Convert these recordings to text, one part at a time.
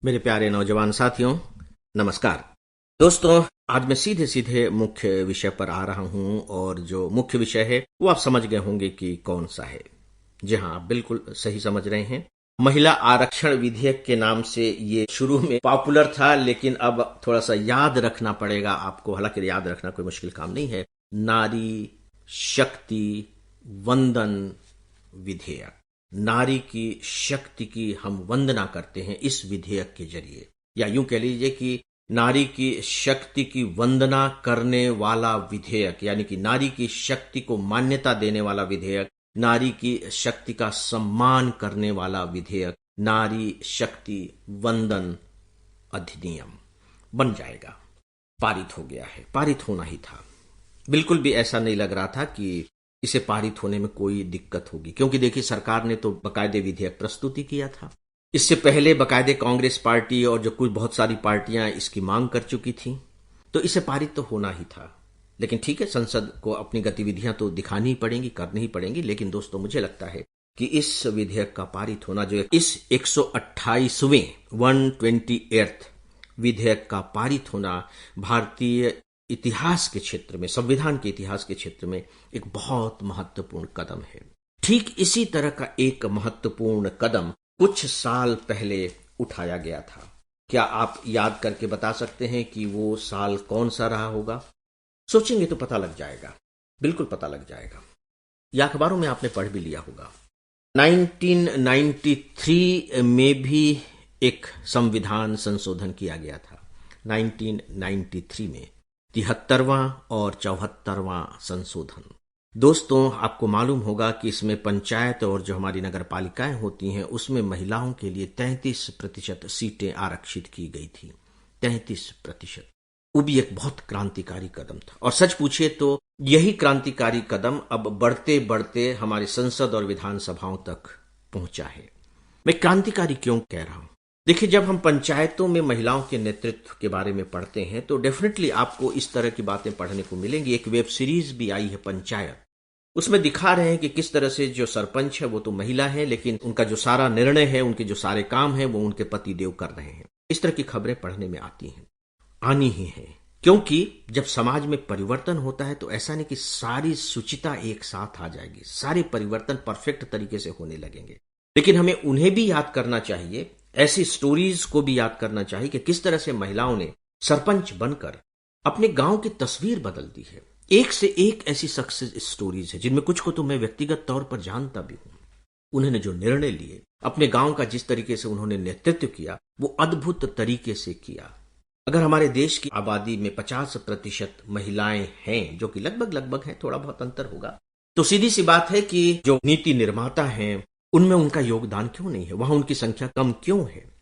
मेरे प्यारे नौजवान साथियों, नमस्कार। दोस्तों, आज मैं सीधे सीधे मुख्य विषय पर आ रहा हूं और जो मुख्य विषय है वो आप समझ गए होंगे कि कौन सा है। जी हाँ, आप बिल्कुल सही समझ रहे हैं। महिला आरक्षण विधेयक के नाम से ये शुरू में पॉपुलर था, लेकिन अब थोड़ा सा याद रखना पड़ेगा आपको। हालांकि याद रखना कोई मुश्किल काम नहीं है। नारी शक्ति वंदन विधेयक। नारी की शक्ति की हम वंदना करते हैं इस विधेयक के जरिए, या यूं कह लीजिए कि नारी की शक्ति की वंदना करने वाला विधेयक, यानी कि नारी की शक्ति को मान्यता देने वाला विधेयक, नारी की शक्ति का सम्मान करने वाला विधेयक, नारी शक्ति वंदन अधिनियम बन जाएगा। पारित हो गया है, पारित होना ही था। बिल्कुल भी ऐसा नहीं लग रहा था कि इसे पारित होने में कोई दिक्कत होगी, क्योंकि देखिए सरकार ने तो बकायदे विधेयक प्रस्तुति किया था। इससे पहले बकायदे कांग्रेस पार्टी और जो कुछ बहुत सारी पार्टियां इसकी मांग कर चुकी थी, तो इसे पारित तो होना ही था। लेकिन ठीक है, संसद को अपनी गतिविधियां तो दिखानी ही पड़ेंगी, करनी ही पड़ेंगी। लेकिन दोस्तों, मुझे लगता है कि इस विधेयक का पारित होना, जो इस 128वें 128th विधेयक का पारित होना, भारतीय इतिहास के क्षेत्र में, संविधान के इतिहास के क्षेत्र में एक बहुत महत्वपूर्ण कदम है। ठीक इसी तरह का एक महत्वपूर्ण कदम कुछ साल पहले उठाया गया था। क्या आप याद करके बता सकते हैं कि वो साल कौन सा रहा होगा? सोचेंगे तो पता लग जाएगा, बिल्कुल पता लग जाएगा। या अखबारों में आपने पढ़ भी लिया होगा। 1993 में भी एक संविधान संशोधन किया गया था। 1993 में 73वां और 74वां संशोधन। दोस्तों, आपको मालूम होगा कि इसमें पंचायत और जो हमारी नगर पालिकाएं होती हैं, उसमें महिलाओं के लिए 33% सीटें आरक्षित की गई थी। 33%। वो भी एक बहुत क्रांतिकारी कदम था। और सच पूछिए तो यही क्रांतिकारी कदम अब बढ़ते बढ़ते हमारे संसद और विधानसभाओं तक पहुंचा है। मैं क्रांतिकारी क्यों कह रहा हूं? देखिए, जब हम पंचायतों में महिलाओं के नेतृत्व के बारे में पढ़ते हैं तो डेफिनेटली आपको इस तरह की बातें पढ़ने को मिलेंगी। एक वेब सीरीज भी आई है पंचायत, उसमें दिखा रहे हैं कि किस तरह से जो सरपंच है वो तो महिला है, लेकिन उनका जो सारा निर्णय है, उनके जो सारे काम है, वो उनके पति देव कर रहे हैं। इस तरह की खबरें पढ़ने में आती हैं, आनी ही है। क्योंकि जब समाज में परिवर्तन होता है तो ऐसा नहीं कि सारी सुचिता एक साथ आ जाएगी, सारे परिवर्तन परफेक्ट तरीके से होने लगेंगे। लेकिन हमें उन्हें भी याद करना चाहिए, ऐसी स्टोरीज को भी याद करना चाहिए कि किस तरह से महिलाओं ने सरपंच बनकर अपने गांव की तस्वीर बदल दी है। एक से एक ऐसी सक्सेस स्टोरीज है, जिनमें कुछ को तो मैं व्यक्तिगत तौर पर जानता भी हूं। उन्होंने जो निर्णय लिए, अपने गांव का जिस तरीके से उन्होंने नेतृत्व किया, वो अद्भुत तरीके से किया। अगर हमारे देश की आबादी में 50% महिलाएं हैं, जो कि लगभग लगभग हैं, थोड़ा बहुत अंतर होगा, तो सीधी सी बात है कि जो नीति निर्माता हैं उनमें उनका योगदान क्यों नहीं है, वहां उनकी संख्या कम क्यों है।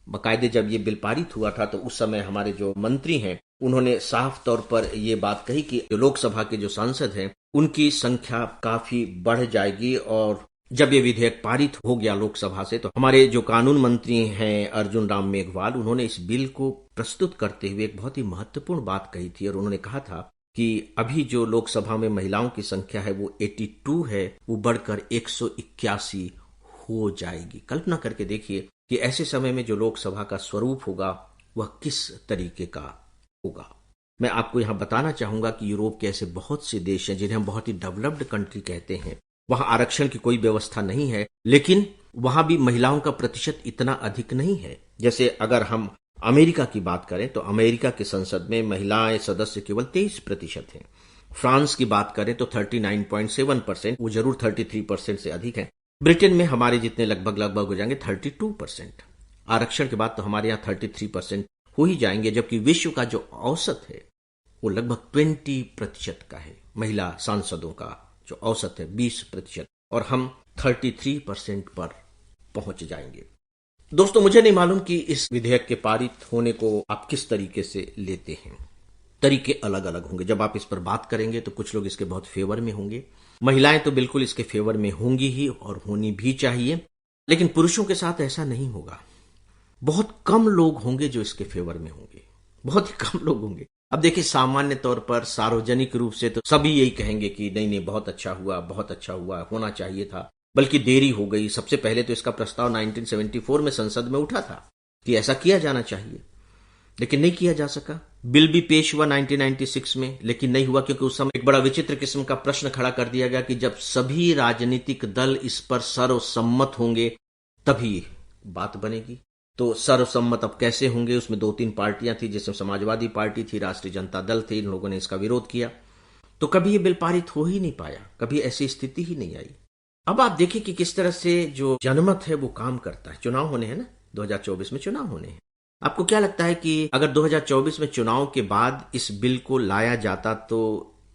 बाकायदे जब ये बिल पारित हुआ था तो उस समय हमारे जो मंत्री हैं उन्होंने साफ तौर पर ये बात कही कि जो लोकसभा के जो सांसद हैं उनकी संख्या काफी बढ़ जाएगी। और जब ये विधेयक पारित हो गया लोकसभा से, तो हमारे जो कानून मंत्री हैं अर्जुन राम मेघवाल, उन्होंने इस बिल को प्रस्तुत करते हुए एक बहुत ही महत्वपूर्ण बात कही थी। और उन्होंने कहा था कि अभी जो लोकसभा में महिलाओं की संख्या है वो 82 है, वो बढ़कर 181 हो जाएगी। कल्पना करके देखिए कि ऐसे समय में जो लोकसभा का स्वरूप होगा वह किस तरीके का होगा। मैं आपको यहां बताना चाहूंगा कि यूरोप के ऐसे बहुत से देश हैं जिन्हें हम बहुत ही डेवलप्ड कंट्री कहते हैं, वहां आरक्षण की कोई व्यवस्था नहीं है, लेकिन वहां भी महिलाओं का प्रतिशत इतना अधिक नहीं है। जैसे अगर हम अमेरिका की बात करें तो अमेरिका की संसद में महिलाएं सदस्य केवल 23% हैं। फ्रांस की बात करें तो 39.7%, वो जरूर 33% से अधिक है। ब्रिटेन में हमारे जितने लगभग लगभग हो जाएंगे 32%। आरक्षण के बाद तो हमारे यहाँ 33% हो ही जाएंगे, जबकि विश्व का जो औसत है वो लगभग 20% का है। महिला सांसदों का जो औसत है 20%, और हम 33% पर पहुंच जाएंगे। दोस्तों, मुझे नहीं मालूम कि इस विधेयक के पारित होने को आप किस तरीके से लेते हैं। तरीके अलग अलग होंगे। जब आप इस पर बात करेंगे तो कुछ लोग इसके बहुत फेवर में होंगे। महिलाएं तो बिल्कुल इसके फेवर में होंगी ही और होनी भी चाहिए, लेकिन पुरुषों के साथ ऐसा नहीं होगा। बहुत कम लोग होंगे जो इसके फेवर में होंगे, बहुत ही कम लोग होंगे। अब देखिए, सामान्य तौर पर सार्वजनिक रूप से तो सभी यही कहेंगे कि नहीं नहीं, बहुत अच्छा हुआ, बहुत अच्छा हुआ, होना चाहिए था, बल्कि देरी हो गई। सबसे पहले तो इसका प्रस्ताव 1974 में संसद में उठा था, कि ऐसा किया जाना चाहिए, लेकिन नहीं किया जा सका। बिल भी पेश हुआ 1996 में, लेकिन नहीं हुआ, क्योंकि उस समय एक बड़ा विचित्र किस्म का प्रश्न खड़ा कर दिया गया कि जब सभी राजनीतिक दल इस पर सर्वसम्मत होंगे तभी बात बनेगी। तो सर्वसम्मत अब कैसे होंगे? उसमें 2-3 पार्टियां थी, जिसमें समाजवादी पार्टी थी, राष्ट्रीय जनता दल थे, इन लोगों ने इसका विरोध किया, तो कभी ये बिल पारित हो ही नहीं पाया, कभी ऐसी स्थिति ही नहीं आई। अब आप देखिए कि किस तरह से जो जनमत है वो काम करता है। चुनाव होने हैं ना, 2024 में चुनाव होने हैं। आपको क्या लगता है कि अगर 2024 में चुनाव के बाद इस बिल को लाया जाता तो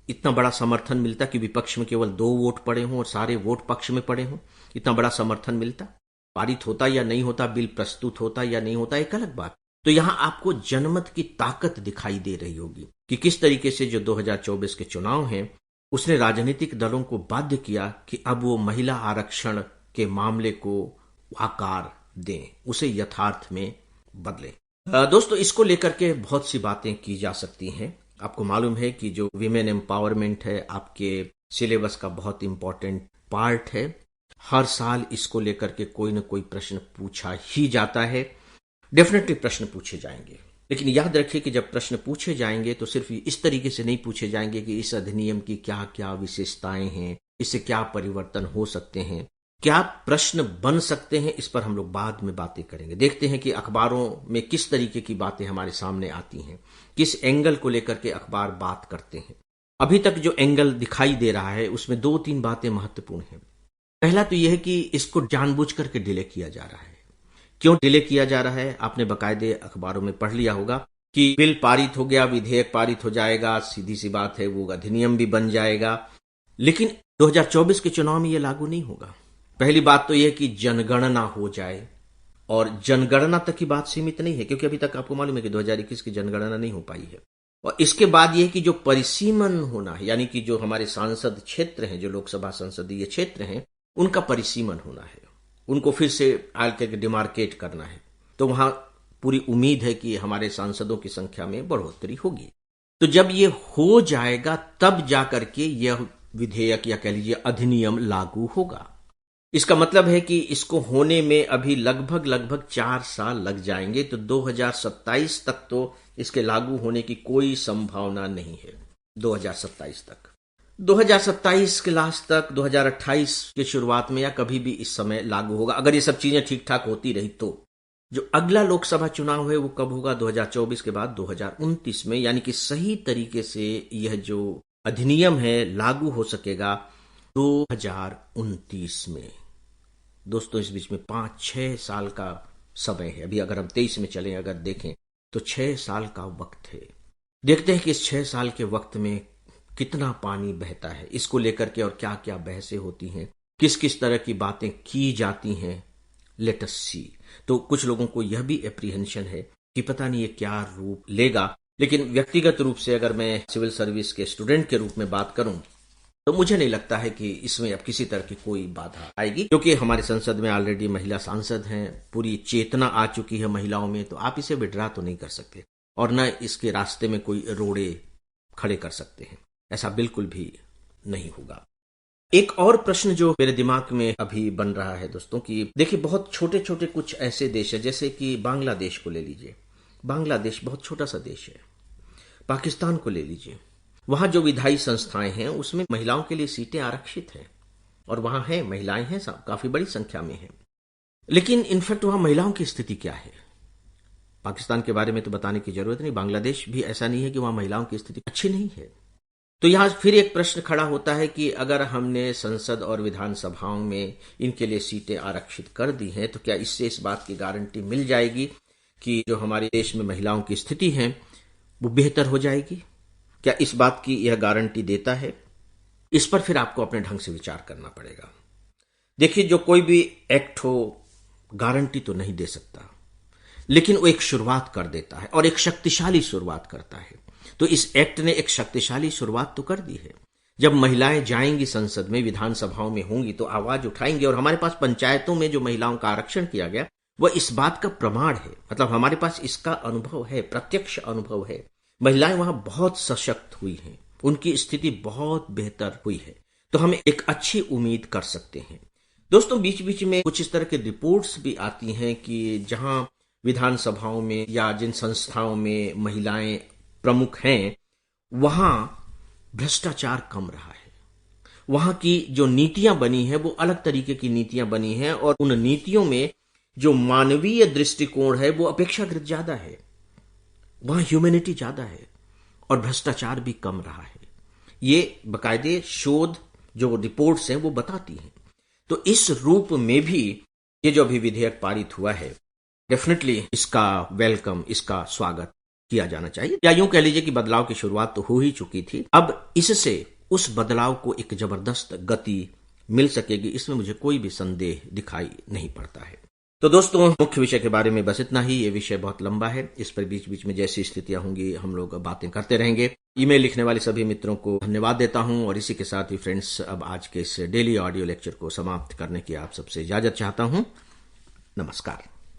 इतना बड़ा समर्थन मिलता कि विपक्ष में केवल 2 वोट पड़े हों और सारे वोट पक्ष में पड़े हों? इतना बड़ा समर्थन मिलता? पारित होता या नहीं होता, बिल प्रस्तुत होता या नहीं होता, एक अलग बात। तो यहां आपको जनमत की ताकत दिखाई दे रही होगी कि किस तरीके से जो 2024 के चुनाव हैं उसने राजनीतिक दलों को बाध्य किया कि अब वो महिला आरक्षण के मामले को आकार दें, उसे यथार्थ में बदलें। दोस्तों, इसको लेकर के बहुत सी बातें की जा सकती हैं। आपको मालूम है कि जो विमेन एम्पावरमेंट है आपके सिलेबस का बहुत इंपॉर्टेंट पार्ट है। हर साल इसको लेकर के कोई न कोई प्रश्न पूछा ही जाता है। डेफिनेटली प्रश्न पूछे जाएंगे, लेकिन याद रखिए कि जब प्रश्न पूछे जाएंगे तो सिर्फ इस तरीके से नहीं पूछे जाएंगे कि इस अधिनियम की क्या क्या विशेषताएं हैं, इससे क्या परिवर्तन हो सकते हैं, क्या प्रश्न बन सकते हैं। इस पर हम लोग बाद में बातें करेंगे। देखते हैं कि अखबारों में किस तरीके की बातें हमारे सामने आती हैं, किस एंगल को लेकर के अखबार बात करते हैं। अभी तक जो एंगल दिखाई दे रहा है उसमें 2-3 बातें महत्वपूर्ण हैं। पहला तो यह है कि इसको जानबूझ करके डिले किया जा रहा है। क्यों डिले किया जा रहा है? आपने बाकायदे अखबारों में पढ़ लिया होगा कि बिल पारित हो गया, विधेयक पारित हो जाएगा, सीधी सी बात है, वो अधिनियम भी बन जाएगा, लेकिन 2024 के चुनाव में यह लागू नहीं होगा। पहली बात तो यह कि जनगणना हो जाए, और जनगणना तक की बात सीमित नहीं है, क्योंकि अभी तक आपको मालूम है कि 2021 की जनगणना नहीं हो पाई है। और इसके बाद यह कि जो परिसीमन होना है, यानी कि जो हमारे सांसद क्षेत्र हैं, जो लोकसभा संसदीय क्षेत्र हैं, उनका परिसीमन होना है, उनको फिर से आकर डिमार्केट करना है। तो वहां पूरी उम्मीद है कि हमारे सांसदों की संख्या में बढ़ोतरी होगी। तो जब ये हो जाएगा तब जाकर के यह विधेयक या कह लीजिए अधिनियम लागू होगा। इसका मतलब है कि इसको होने में अभी लगभग 4 साल लग जाएंगे। तो 2027 तक तो इसके लागू होने की कोई संभावना नहीं है। 2027 तक, 2027 के लास्ट तक, 2028 की शुरुआत में या कभी भी इस समय लागू होगा, अगर ये सब चीजें ठीक ठाक होती रही तो। जो अगला लोकसभा चुनाव है वो कब होगा? 2024 के बाद 2029 में, यानी कि सही तरीके से यह जो अधिनियम है लागू हो सकेगा 2029 में। दोस्तों, इस बीच में 5-6 साल का समय है। अभी अगर हम 23 में चलें, अगर देखें तो 6 साल का वक्त है। देखते हैं कि इस 6 साल के वक्त में कितना पानी बहता है, इसको लेकर के और क्या क्या बहसें होती हैं, किस किस तरह की बातें की जाती हैं। लेट अस सी। तो कुछ लोगों को यह भी एप्रीहेंशन है कि पता नहीं ये क्या रूप लेगा, लेकिन व्यक्तिगत रूप से अगर मैं सिविल सर्विस के स्टूडेंट के रूप में बात करूं तो मुझे नहीं लगता है कि इसमें अब किसी तरह की कोई बाधा आएगी, क्योंकि हमारे संसद में ऑलरेडी महिला सांसद हैं, पूरी चेतना आ चुकी है महिलाओं में। तो आप इसे विड्रा तो नहीं कर सकते और न इसके रास्ते में कोई रोड़े खड़े कर सकते हैं। ऐसा बिल्कुल भी नहीं होगा। एक और प्रश्न जो मेरे दिमाग में अभी बन रहा है दोस्तों, कि देखिए बहुत छोटे छोटे कुछ ऐसे देश है, जैसे कि बांग्लादेश को ले लीजिए। बांग्लादेश बहुत छोटा सा देश है। पाकिस्तान को ले लीजिए, वहां जो विधायी संस्थाएं हैं उसमें महिलाओं के लिए सीटें आरक्षित हैं, और वहां है महिलाएं हैं, काफी बड़ी संख्या में हैं। लेकिन इनफैक्ट वहां महिलाओं की स्थिति क्या है? पाकिस्तान के बारे में तो बताने की जरूरत नहीं, बांग्लादेश भी ऐसा नहीं है कि वहां महिलाओं की स्थिति अच्छी नहीं है। तो यहां फिर एक प्रश्न खड़ा होता है कि अगर हमने संसद और विधानसभाओं में इनके लिए सीटें आरक्षित कर दी हैं, तो क्या इससे इस बात की गारंटी मिल जाएगी कि जो हमारे देश में महिलाओं की स्थिति है वो बेहतर हो जाएगी? क्या इस बात की यह गारंटी देता है? इस पर फिर आपको अपने ढंग से विचार करना पड़ेगा। देखिए, जो कोई भी एक्ट हो गारंटी तो नहीं दे सकता, लेकिन वो एक शुरुआत कर देता है, और एक शक्तिशाली शुरुआत करता है। तो इस एक्ट ने एक शक्तिशाली शुरुआत तो कर दी है। जब महिलाएं जाएंगी संसद में, विधानसभाओं में होंगी, तो आवाज उठाएंगी। और हमारे पास पंचायतों में जो महिलाओं का आरक्षण किया गया वह इस बात का प्रमाण है। मतलब हमारे पास इसका अनुभव है, प्रत्यक्ष अनुभव है। महिलाएं वहां बहुत सशक्त हुई हैं, उनकी स्थिति बहुत बेहतर हुई है। तो हम एक अच्छी उम्मीद कर सकते हैं। दोस्तों, बीच बीच में कुछ इस तरह की रिपोर्ट्स भी आती हैं कि जहां विधानसभाओं में या जिन संस्थाओं में महिलाएं प्रमुख हैं, वहां भ्रष्टाचार कम रहा है। वहां की जो नीतियां बनी हैं वो अलग तरीके की नीतियां बनी हैं और उन नीतियों में जो मानवीय दृष्टिकोण है वो अपेक्षाकृत ज्यादा है। वहां ह्यूमैनिटी ज्यादा है और भ्रष्टाचार भी कम रहा है। ये बाकायदे शोध जो रिपोर्ट्स हैं वो बताती हैं। तो इस रूप में भी ये जो अभी विधेयक पारित हुआ है, डेफिनेटली इसका वेलकम, इसका स्वागत किया जाना चाहिए। या यूं कह लीजिए कि बदलाव की शुरुआत तो हो ही चुकी थी। अब इससे उस बदलाव को एक जबरदस्त गति मिल सकेगी, इसमें मुझे कोई भी संदेह दिखाई नहीं पड़ता है। तो दोस्तों, मुख्य विषय के बारे में बस इतना ही। ये विषय बहुत लंबा है, इस पर बीच बीच में जैसी स्थितियां होंगी हम लोग बातें करते रहेंगे। ईमेल लिखने वाले सभी मित्रों को धन्यवाद देता हूं और इसी के साथ ही फ्रेंड्स, अब आज के इस डेली ऑडियो लेक्चर को समाप्त करने की आप सबसे इजाजत चाहता हूं। नमस्कार।